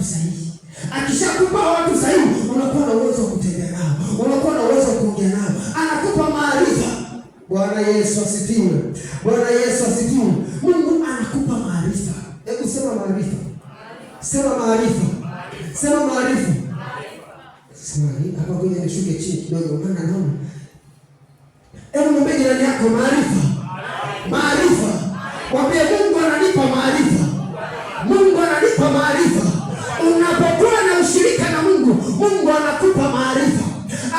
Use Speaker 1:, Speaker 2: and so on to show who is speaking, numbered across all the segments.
Speaker 1: watu sahihi. Akishakupa watu sahihi, unakuwa na uwezo wa kutembea nao, unakuwa na uwezo wa kuongea nao, anakupa maarifa. Bwana Yesu asifiwe. Bwana Yesu asifiwe. Mungu anakupa maarifa. Hebu sema maarifa. Sema maarifa. Sema maarifa. Sema hapa ngoja nishuke chini kidogo maana naona. Hebu mwambie jirani yako maarifa. Maarifa. Mwambie Mungu ananipa maarifa. Mungu ananipa maarifa. Unapokuwa na ushirika na Mungu, Mungu anakupa maarifa.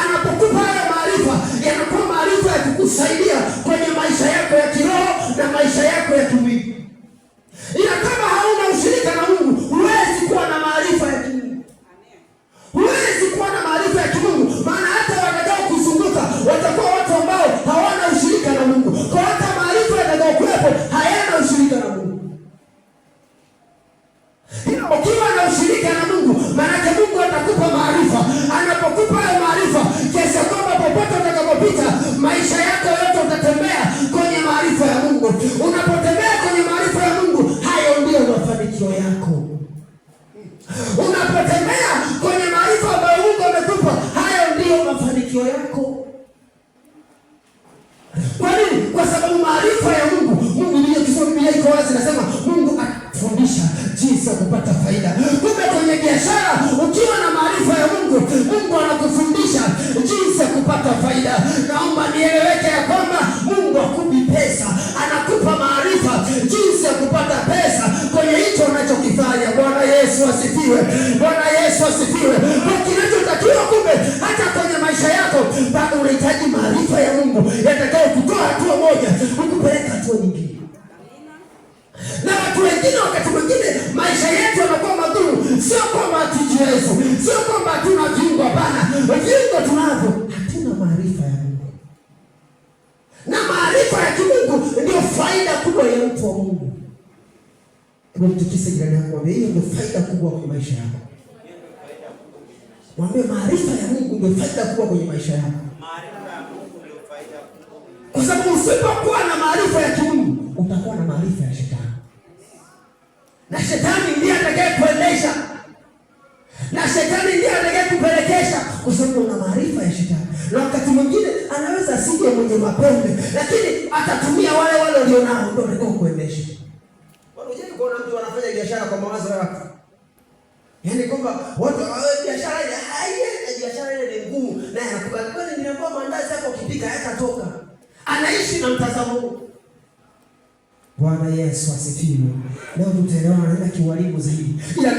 Speaker 1: Anapokupa haya maarifa, yanakuwa maarifa ya kukusaidia kwenye maisha yako ya kiroho na maisha yako ya kimwili. Ila kama hauna ushirika na Mungu, huwezi kuwa na maarifa ya kimungu. Huwezi kuwa na maarifa ya kimungu, maana hata watakao kuzunguka watakuwa watu ambao hawana ushirika na Mungu. Kwa hata maarifa yatakao kuwepo hayana ushirika na Mungu. Ukiwa na ushirika na Mungu, maana Mungu atakupa maarifa. Anapokupa hayo maarifa, kiasi kwamba popote utakapopita, maisha yako yote utatembea kwenye maarifa ya Mungu. Unapotembea kwenye maarifa ya Mungu, hayo ndio mafanikio yako. Unapotembea kwenye maarifa ambayo Mungu amekupa, hayo ndio mafanikio yako. Kwa nini? Kwa sababu maarifa ya Mungu, Mungu ndiye kisoma Biblia iko wazi nasema Mungu anafundisha jinsi ya kupata faida. Kumbe kwenye biashara ukiwa na maarifa ya Mungu, Mungu anakufundisha jinsi ya kupata faida. Naomba nieleweke ya kwamba Mungu hakupi pesa, anakupa maarifa jinsi ya kupata pesa kwenye hicho unachokifanya. Bwana Yesu asifiwe. Bwana Yesu asifiwe. Kwa kinachotakiwa kumbe hata kwenye maisha yako bado unahitaji maarifa ya Mungu yatakao kutoa hatua moja ukupeleka hatua nyingine. Na watu wengine wakati mwingine maisha yetu yanakuwa magumu, sio kwamba hatujiwezi, sio kwamba hatuna viungo, hapana. Viungo tunavyo, hatuna maarifa ya Mungu. Na maarifa ya kimungu ndio faida kubwa ya mtu wa Mungu. Hebu mtikise jirani yako, mwambie hiyo ndio faida kubwa kwenye maisha yako. Mwambie maarifa ya Mungu ndio faida kubwa kwenye maisha yako. Maarifa ya Mungu ndio faida kubwa. Kwa sababu usipokuwa na maarifa ya kimungu, utakuwa na maarifa ya shetani. Na shetani ndiye atakaye kuendesha. Na shetani ndiye atakaye kupelekesha, kwa sababu una maarifa ya shetani. Na wakati mwingine anaweza asije mwenye mapembe, lakini atatumia wale walionao ndio ndio kuendesha. Unajua kuna mtu anafanya biashara kwa mawazo yake. Yaani kwamba watu biashara ile biashara ile ni ngumu, naye anakubali kwani niliambiwa mandazi yako ukipika hayatatoka. Anaishi na mtazamo. Bwana Yesu asifiwe. Leo tutaelewana na kiwalimu zaidi. Ila